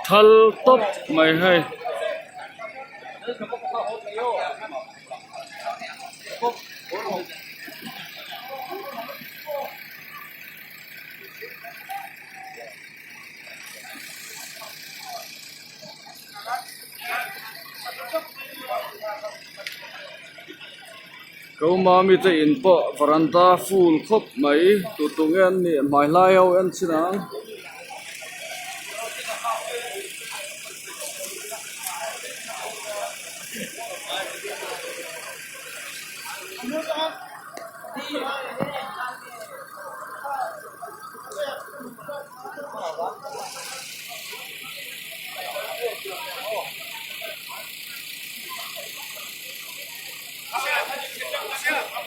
thal top mai hai câu mà mi te in po varanda full khop mai tu tung en ni mai lai au en sinang Ano ka?